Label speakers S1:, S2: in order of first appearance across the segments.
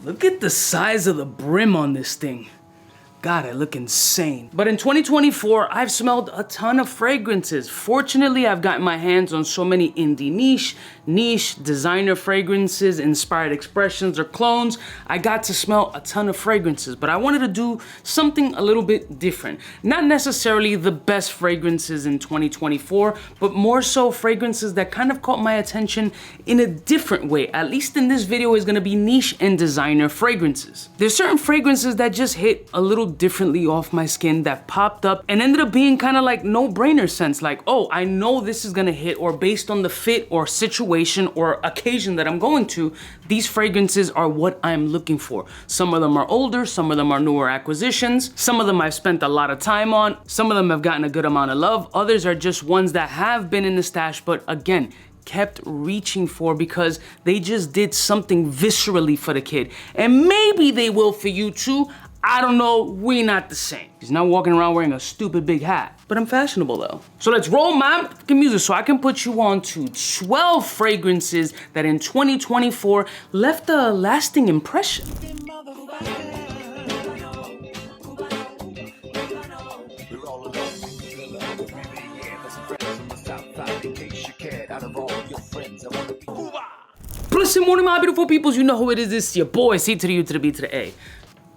S1: Look at the size of the brim on this thing. God, I look insane. But in 2024, I've smelled a ton of fragrances. Fortunately, I've gotten my hands on so many indie niche, designer fragrances, inspired expressions, or clones. I got to smell a ton of fragrances, but I wanted to do something a little bit different. Not necessarily the best fragrances in 2024, but more so fragrances that kind of caught my attention in a different way. At least in this video is gonna be niche and designer fragrances. There's certain fragrances that just hit a little differently off my skin, that popped up and ended up being kind of like no-brainer sense, like, oh, I know this is gonna hit, or based on the fit or situation or occasion that I'm going to, these fragrances are what I'm looking for. Some of them are older, some of them are newer acquisitions, some of them I've spent a lot of time on, some of them have gotten a good amount of love, others are just ones that have been in the stash, but again, kept reaching for because they just did something viscerally for the kid. And maybe they will for you too. I don't know, we not the same. He's not walking around wearing a stupid big hat, but I'm fashionable though. So let's roll my music so I can put you on to 12 fragrances that in 2024 left a lasting impression. Blessed morning, my beautiful peoples. You know who it is. It's your boy, C to the U to the B to the A.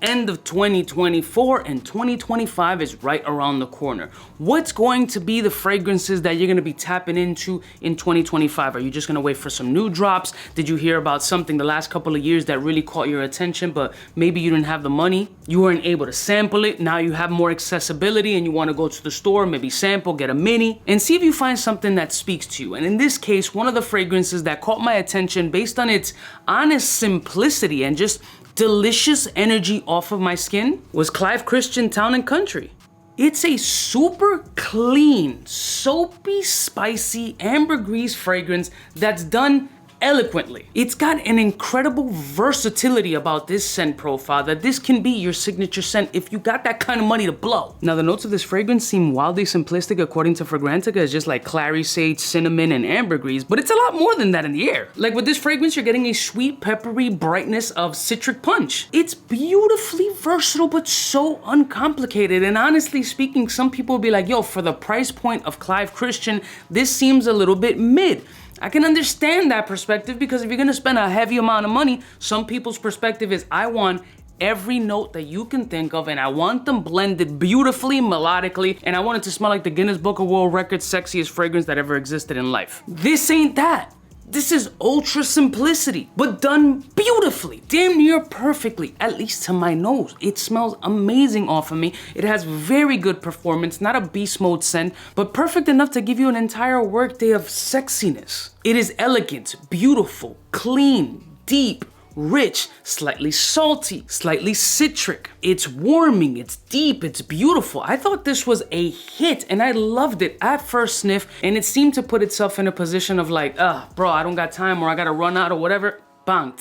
S1: End of 2024 and 2025 is right around the corner. What's going to be the fragrances that you're gonna be tapping into in 2025? Are you just gonna wait for some new drops? Did you hear about something the last couple of years that really caught your attention, but maybe you didn't have the money? You weren't able to sample it. Now you have more accessibility and you wanna go to the store, maybe sample, get a mini, and see if you find something that speaks to you. And in this case, one of the fragrances that caught my attention based on its honest simplicity and just delicious energy off of my skin was 𝗙𝗏 Town & Country. It's a super clean, soapy, spicy ambergris fragrance that's done eloquently. It's got an incredible versatility about this scent profile that this can be your signature scent if you got that kind of money to blow. Now the notes of this fragrance seem wildly simplistic according to Fragrantica. It's just like clary sage, cinnamon, and ambergris, but it's a lot more than that in the air. Like with this fragrance, you're getting a sweet, peppery brightness of citric punch. It's beautifully versatile, but so uncomplicated. And honestly speaking, some people will be like, yo, for the price point of 𝗙𝗏, this seems a little bit mid. I can understand that perspective because if you're gonna spend a heavy amount of money, some people's perspective is I want every note that you can think of and I want them blended beautifully, melodically, and I want it to smell like the Guinness Book of World Records sexiest fragrance that ever existed in life. This ain't that. This is ultra simplicity, but done beautifully, damn near perfectly, at least to my nose. It smells amazing off of me. It has very good performance, not a beast mode scent, but perfect enough to give you an entire workday of sexiness. It is elegant, beautiful, clean, deep, rich, slightly salty, slightly citric. It's warming, it's deep, it's beautiful. I thought this was a hit and I loved it at first sniff, and it seemed to put itself in a position of like, bro, I don't got time or I gotta run out or whatever. Bang,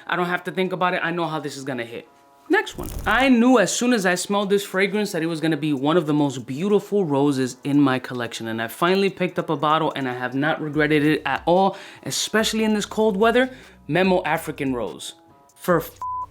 S1: I don't have to think about it. I know how this is gonna hit. Next one. I knew as soon as I smelled this fragrance that it was gonna be one of the most beautiful roses in my collection, and I finally picked up a bottle and I have not regretted it at all, especially in this cold weather. Memo African Rose. For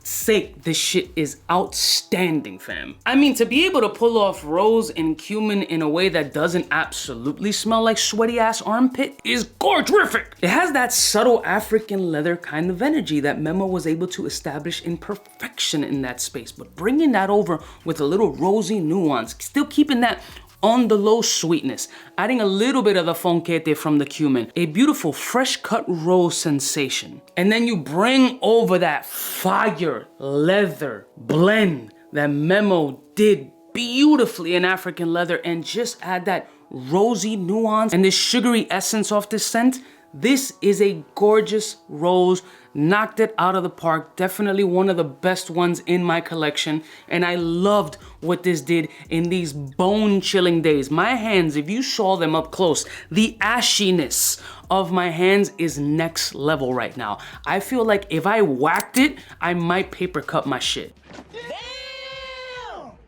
S1: sake, this shit is outstanding, fam. I mean, to be able to pull off rose and cumin in a way that doesn't absolutely smell like sweaty ass armpit is gorgerific. It has that subtle African leather kind of energy that Memo was able to establish in perfection in that space, but bringing that over with a little rosy nuance, still keeping that on the low sweetness, adding a little bit of the fonquete from the cumin, a beautiful fresh cut rose sensation. And then you bring over that fire leather blend that Memo did beautifully in African leather and just add that rosy nuance and this sugary essence off this scent. This is a gorgeous rose, knocked it out of the park. Definitely one of the best ones in my collection. And I loved what this did in these bone-chilling days. My hands, if you saw them up close, the ashiness of my hands is next level right now. I feel like if I whacked it, I might paper cut my shit.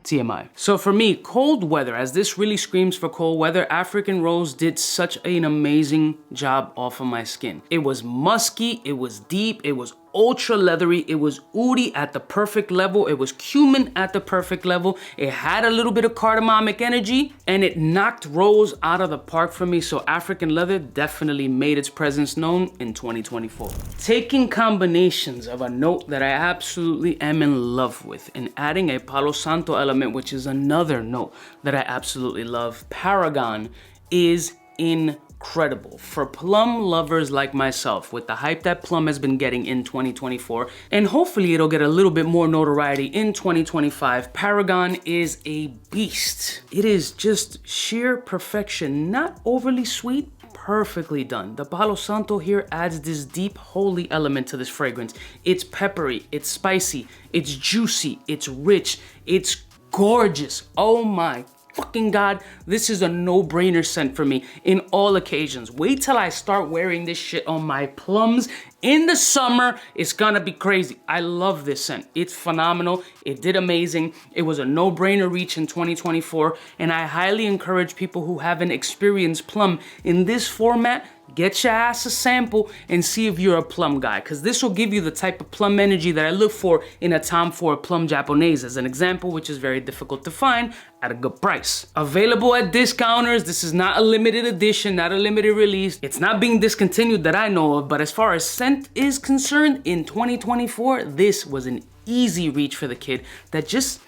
S1: TMI. So for me, cold weather, as this really screams for cold weather, African Rose did such an amazing job off of my skin. It was musky, it was deep, it was ultra leathery. It was oody at the perfect level. It was cumin at the perfect level. It had a little bit of cardamonic energy, and it knocked Rose out of the park for me. So African leather definitely made its presence known in 2024. Taking combinations of a note that I absolutely am in love with and adding a Palo Santo element, which is another note that I absolutely love, Paragon is incredible for plum lovers like myself. With the hype that plum has been getting in 2024, and hopefully it'll get a little bit more notoriety in 2025, Paragon is a beast. It is just sheer perfection, not overly sweet, perfectly done. The Palo Santo here adds this deep, holy element to this fragrance. It's peppery, it's spicy, it's juicy, it's rich, it's gorgeous. Oh my fucking God, this is a no-brainer scent for me in all occasions. Wait till I start wearing this shit on my plums in the summer. It's gonna be crazy. I love this scent. It's phenomenal. It did amazing. It was a no-brainer reach in 2024, and I highly encourage people who haven't experienced plum in this format, get your ass a sample and see if you're a plum guy, because this will give you the type of plum energy that I look for in a Tom Ford Plum Japonese, as an example, which is very difficult to find at a good price. Available at discounters. This is not a limited edition, not a limited release. It's not being discontinued that I know of, but as far as scent is concerned, in 2024, this was an easy reach for the kid that just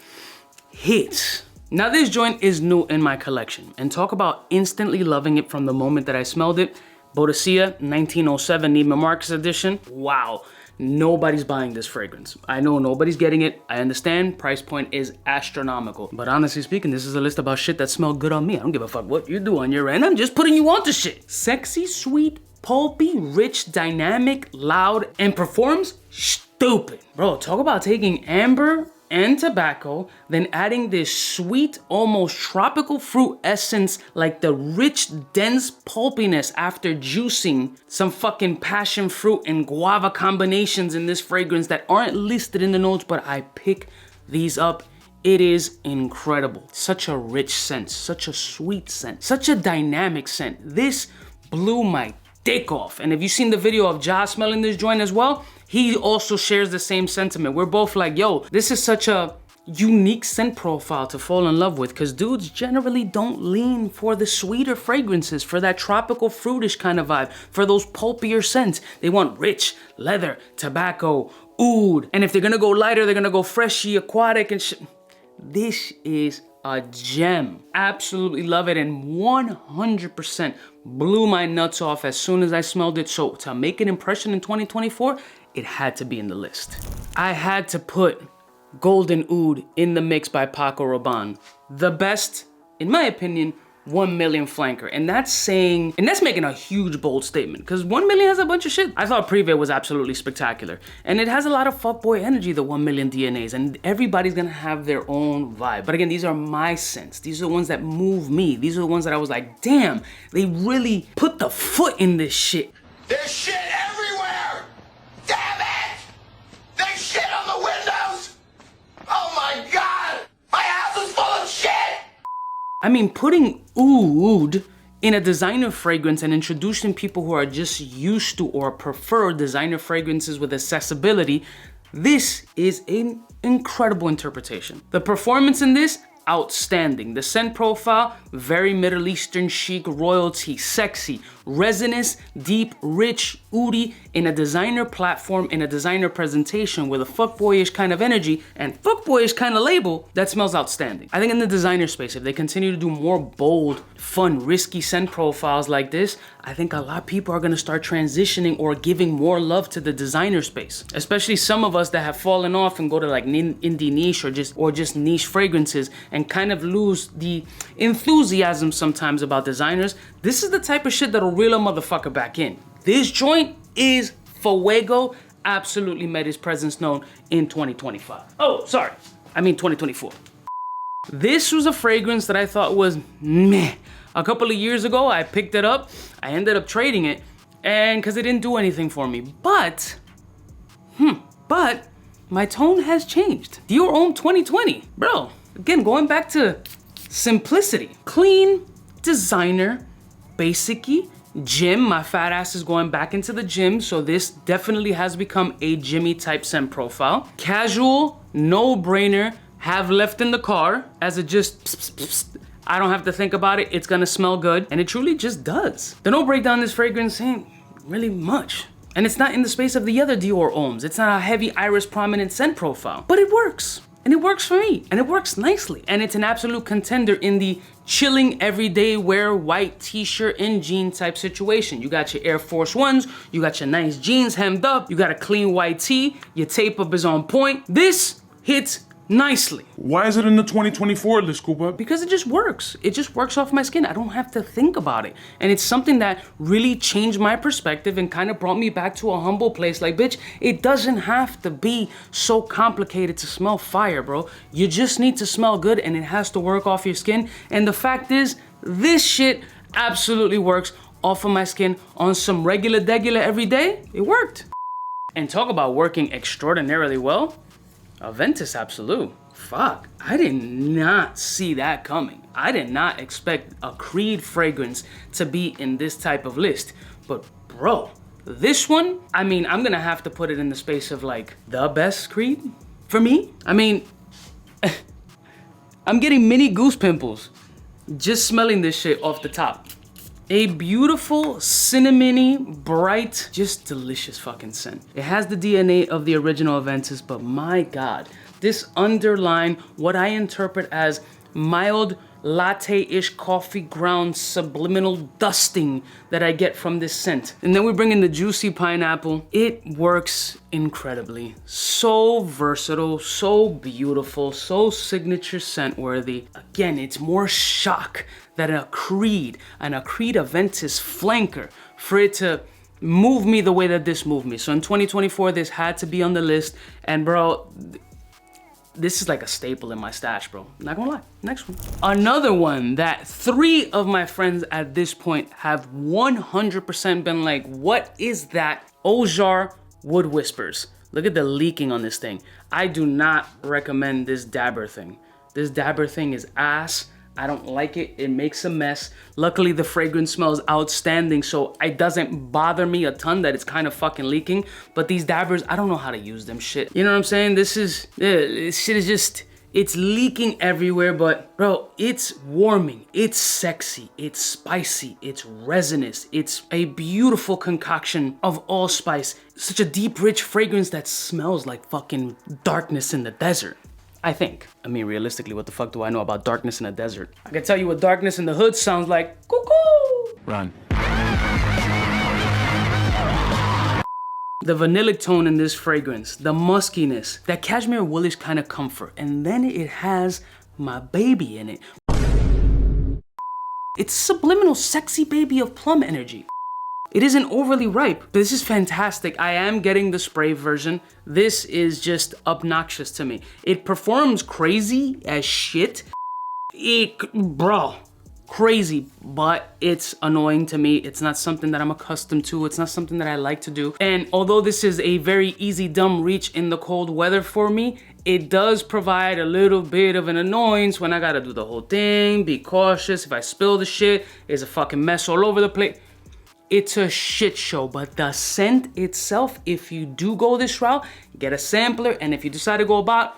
S1: hits. Now this joint is new in my collection, and talk about instantly loving it from the moment that I smelled it. Boadicea 1907 Neiman Marcus edition. Wow, nobody's buying this fragrance. I know nobody's getting it. I understand, price point is astronomical. But honestly speaking, this is a list about shit that smell good on me. I don't give a fuck what you do on your end. I'm just putting you onto shit. Sexy, sweet, pulpy, rich, dynamic, loud, and performs stupid. Bro, talk about taking amber and tobacco, then adding this sweet, almost tropical fruit essence, like the rich, dense pulpiness after juicing some fucking passion fruit and guava combinations in this fragrance that aren't listed in the notes, but I pick these up. It is incredible. Such a rich scent, such a sweet scent, such a dynamic scent. This blew my dick off. And if you've seen the video of Ja smelling this joint as well, he also shares the same sentiment. We're both like, yo, this is such a unique scent profile to fall in love with, because dudes generally don't lean for the sweeter fragrances, for that tropical fruitish kind of vibe, for those pulpier scents. They want rich, leather, tobacco, oud. And if they're gonna go lighter, they're gonna go freshy, aquatic, and shit. This is a gem. Absolutely love it, and 100% blew my nuts off as soon as I smelled it. So to make an impression in 2024, it had to be in the list. I had to put Golden Oud in the mix by Paco Rabanne. The best, in my opinion, 1 million flanker. And that's saying, and that's making a huge bold statement, because 1 million has a bunch of shit. I thought 𝗙𝗏 was absolutely spectacular. And it has a lot of fuckboy energy, the 1 million DNAs, and everybody's gonna have their own vibe. But again, these are my scents. These are the ones that move me. These are the ones that I was like, damn, they really put the foot in this shit.
S2: There's shit everywhere! Damn it! There's shit on the windows! Oh my God! My house is full of shit!
S1: I mean, putting oud in a designer fragrance and introducing people who are just used to or prefer designer fragrances with accessibility, this is an incredible interpretation. The performance in this, outstanding. The scent profile, very Middle Eastern chic royalty, sexy, resinous, deep, rich, oudy, in a designer platform, in a designer presentation with a fuckboyish kind of energy and fuckboyish kind of label that smells outstanding. I think in the designer space, if they continue to do more bold, fun, risky scent profiles like this, I think a lot of people are gonna start transitioning or giving more love to the designer space. Especially some of us that have fallen off and go to like indie niche or just niche fragrances and kind of lose the enthusiasm sometimes about designers. This is the type of shit that'll reel a motherfucker back in. This joint is Fuego, absolutely made his presence known in 2025. Oh, sorry, I mean 2024. This was a fragrance that I thought was meh. A couple of years ago, I picked it up. I ended up trading it, and because it didn't do anything for me. But my tone has changed. Dior Homme 2020, bro. Again, going back to simplicity, clean, designer, basic-y, Gym, my fat ass is going back into the gym, so this definitely has become a Jimmy type scent profile. Casual, no brainer, have left in the car as it just pss, pss, pss. I don't have to think about it, it's gonna smell good, and it truly just does. The no breakdown in this fragrance ain't really much. And it's not in the space of the other Dior Hommes. It's not a heavy iris prominent scent profile, but it works. And it works for me, and it works nicely. And it's an absolute contender in the chilling everyday wear white t-shirt and jean type situation. You got your Air Force Ones, you got your nice jeans hemmed up, you got a clean white tee, your tape up is on point. This hits nicely.
S3: Why is it in the 2024 list, 𝗙𝗂𝐴?
S1: Because it just works. It just works off my skin. I don't have to think about it. And it's something that really changed my perspective and kind of brought me back to a humble place. Like, bitch, it doesn't have to be so complicated to smell fire, bro. You just need to smell good and it has to work off your skin. And the fact is, this shit absolutely works off of my skin on some regular every day. It worked. And talk about working extraordinarily well. Aventus Absolute. Fuck, I did not see that coming. I did not expect a Creed fragrance to be in this type of list. But bro, this one, I mean, I'm gonna have to put it in the space of like the best Creed for me. I mean, I'm getting mini goose pimples just smelling this shit off the top. A beautiful, cinnamony, bright, just delicious fucking scent. It has the DNA of the original Aventus, but my God, this underline what I interpret as mild latte-ish coffee ground subliminal dusting that I get from this scent. And then we bring in the juicy pineapple. It works incredibly. So versatile, so beautiful, so signature scent worthy. Again, it's more shock than a Creed and a Creed Aventus flanker for it to move me the way that this moved me. So in 2024, this had to be on the list. And bro, this is like a staple in my stash, bro. Not gonna lie. Next one. Another one that 3 of my friends at this point have 100% been like, what is that? Eau Jar Wood Whispers. Look at the leaking on this thing. I do not recommend this dabber thing. This dabber thing is ass. I don't like it, it makes a mess. Luckily, the fragrance smells outstanding, so it doesn't bother me a ton that it's kind of fucking leaking. But these dabbers, I don't know how to use them shit. You know what I'm saying? This shit is just, it's leaking everywhere, but bro, it's warming, it's sexy, it's spicy, it's resinous. It's a beautiful concoction of allspice. Such a deep, rich fragrance that smells like fucking darkness in the desert. I think. I mean, realistically, what the fuck do I know about darkness in a desert? I can tell you what darkness in the hood sounds like. Cuckoo!
S3: Run.
S1: The vanillic tone in this fragrance, the muskiness, that cashmere woolish kind of comfort, and then it has my baby in it. It's subliminal, sexy baby of plum energy. It isn't overly ripe, but this is fantastic. I am getting the spray version. This is just obnoxious to me. It performs crazy as shit. Bro, crazy, but it's annoying to me. It's not something that I'm accustomed to. It's not something that I like to do. And although this is a very easy dumb reach in the cold weather for me, it does provide a little bit of an annoyance when I gotta do the whole thing, be cautious. If I spill the shit, there's a fucking mess all over the place. It's a shit show, but the scent itself, if you do go this route, get a sampler, and if you decide to go about,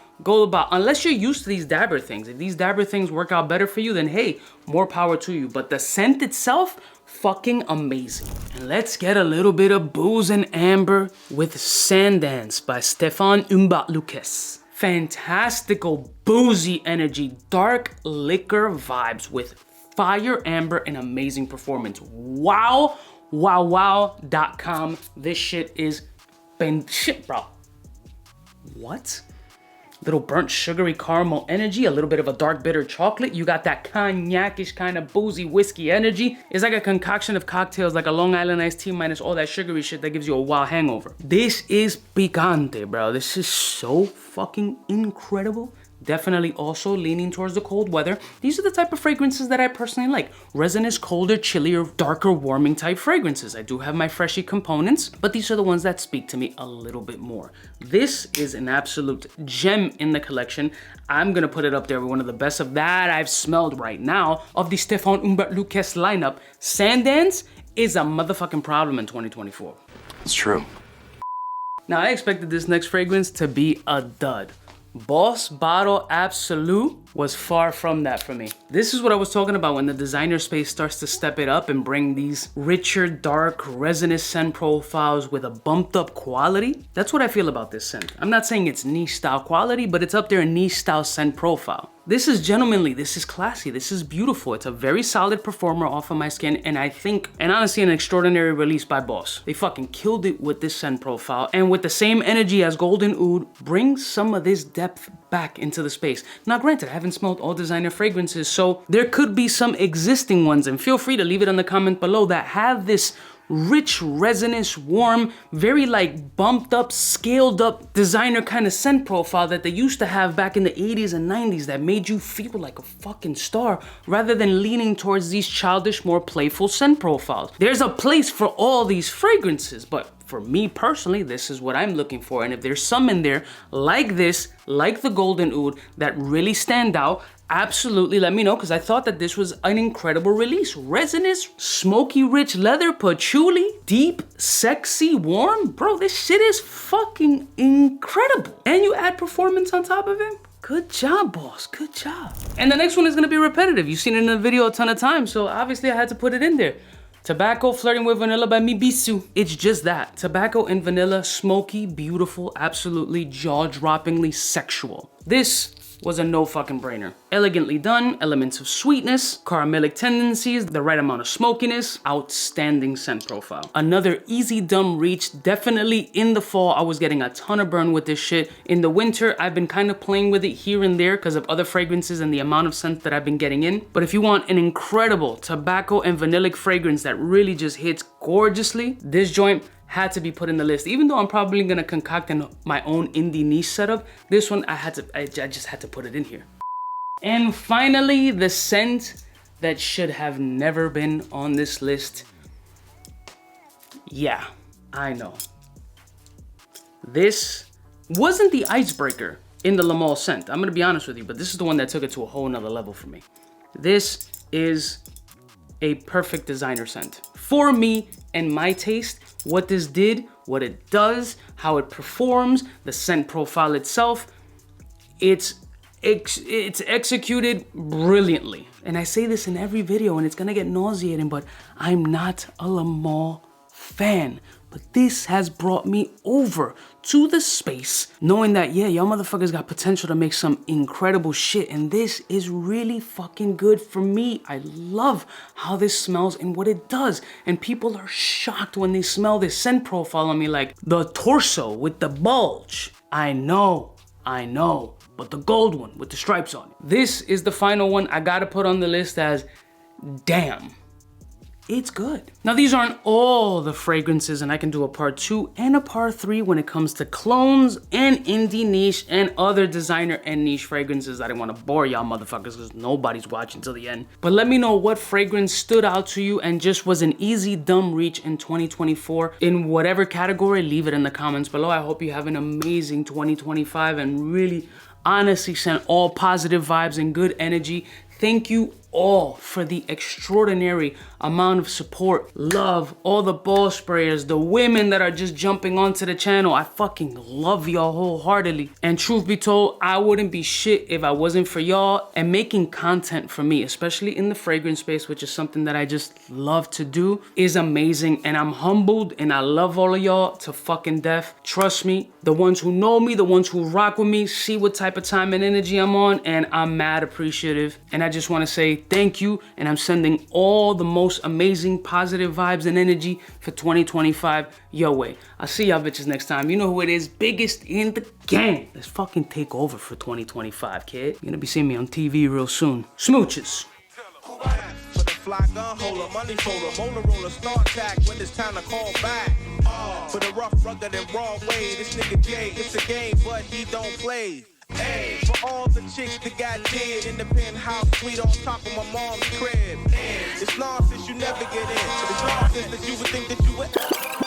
S1: unless you're used to these dabber things. If these dabber things work out better for you, then hey, more power to you. But the scent itself, fucking amazing. And let's get a little bit of booze and amber with Sandance by Stéphane Humbat-Lucas. Fantastical boozy energy, dark liquor vibes with fire amber and amazing performance. Wow. Wow.com. This shit is shit, bro. What? Little burnt sugary caramel energy, a little bit of a dark bitter chocolate. You got that cognac-ish kind of boozy whiskey energy. It's like a concoction of cocktails, like a Long Island iced tea minus all that sugary shit that gives you a wild hangover. This is picante, bro. This is so fucking incredible. Definitely also leaning towards the cold weather. These are the type of fragrances that I personally like. Resinous, colder, chillier, darker, warming type fragrances. I do have my freshy components, but these are the ones that speak to me a little bit more. This is an absolute gem in the collection. I'm gonna put it up there with one of the best of that I've smelled right now of the Stéphane Humbat-Lucas lineup. Sandance is a motherfucking problem in 2024.
S4: It's true.
S1: Now, I expected this next fragrance to be a dud. Boss Bottle Absolute was far from that for me. This is what I was talking about when the designer space starts to step it up and bring these richer, dark, resinous scent profiles with a bumped up quality. That's what I feel about this scent. I'm not saying it's niche style quality, but it's up there in niche style scent profile. This is gentlemanly, this is classy, this is beautiful. It's a very solid performer off of my skin, and I think, and honestly, an extraordinary release by Boss. They fucking killed it with this scent profile, and with the same energy as Golden Oud, brings some of this depth back into the space. Now granted, I haven't smelled all designer fragrances, so there could be some existing ones, and feel free to leave it in the comment below, that have this rich, resinous, warm, very like bumped up, scaled up designer kind of scent profile that they used to have back in the 80s and 90s that made you feel like a fucking star rather than leaning towards these childish, more playful scent profiles. There's a place for all these fragrances, but for me personally, this is what I'm looking for. And if there's some in there like this, like the Golden Oud, that really stand out, absolutely let me know, because I thought that this was an incredible release. Resinous, smoky rich leather, patchouli, deep, sexy, warm. Bro, this shit is fucking incredible. And you add performance on top of it. Good job, boss, good job. And the next one is gonna be repetitive. You've seen it in the video a ton of times, so obviously I had to put it in there. Tobacco Flirting with Vanilla by 𝗙𝗎𝗄𝐻. It's just that. Tobacco and vanilla, smoky, beautiful, absolutely jaw-droppingly sexual. This was a no fucking brainer. Elegantly done, elements of sweetness, caramelic tendencies, the right amount of smokiness, outstanding scent profile. Another easy dumb reach, definitely in the fall. I was getting a ton of burn with this shit. In the winter, I've been kind of playing with it here and there because of other fragrances and the amount of scent that I've been getting in. But if you want an incredible tobacco and vanillic fragrance that really just hits gorgeously, this joint had to be put in the list. Even though I'm probably gonna concoct my own indie niche setup, this one I just had to put it in here. And finally, the scent that should have never been on this list. Yeah, I know. This wasn't the icebreaker in the 𝗏𝗏 scent. I'm gonna be honest with you, but this is the one that took it to a whole nother level for me. This is a perfect designer scent. For me and my taste, what this did, what it does, how it performs, the scent profile itself, it's executed brilliantly. And I say this in every video and it's gonna get nauseating, but I'm not a 𝗏𝗏 fan. But this has brought me over to the space knowing that, yeah, y'all motherfuckers got potential to make some incredible shit, and this is really fucking good for me. I love how this smells and what it does, and people are shocked when they smell this scent profile on me, like the torso with the bulge. I know, but the gold one with the stripes on it. This is the final one I gotta put on the list as, damn, it's good. Now, these aren't all the fragrances, and I can do a part 2 and a part 3 when it comes to clones and indie niche and other designer and niche fragrances. I didn't want to bore y'all motherfuckers because nobody's watching till the end. But let me know what fragrance stood out to you and just was an easy dumb reach in 2024 in whatever category. Leave it in the comments below. I hope you have an amazing 2025 and really honestly send all positive vibes and good energy. Thank you all for the extraordinary amount of support, love, all the ball sprayers, the women that are just jumping onto the channel. I fucking love y'all wholeheartedly. And truth be told, I wouldn't be shit if I wasn't for y'all, and making content for me, especially in the fragrance space, which is something that I just love to do, is amazing. And I'm humbled and I love all of y'all to fucking death. Trust me, the ones who know me, the ones who rock with me, see what type of time and energy I'm on, and I'm mad appreciative. And I just want to say thank you, and I'm sending all the most amazing positive vibes and energy for 2025 your way. I'll see y'all bitches next time. You know who it is, biggest in the game. Let's fucking take over for 2025, kid. You're gonna be seeing me on TV real soon. Smooches.
S5: For the fly gun holder, money folder, roller, start tag when it's time to call back. For the rough, rugged, and raw way, this nigga Jay, it's a game, but he don't play. Hey, for all the chicks that got dead in the penthouse suite on top of my mom's crib. It's nonsense you never get in. It's nonsense that you would think that you would.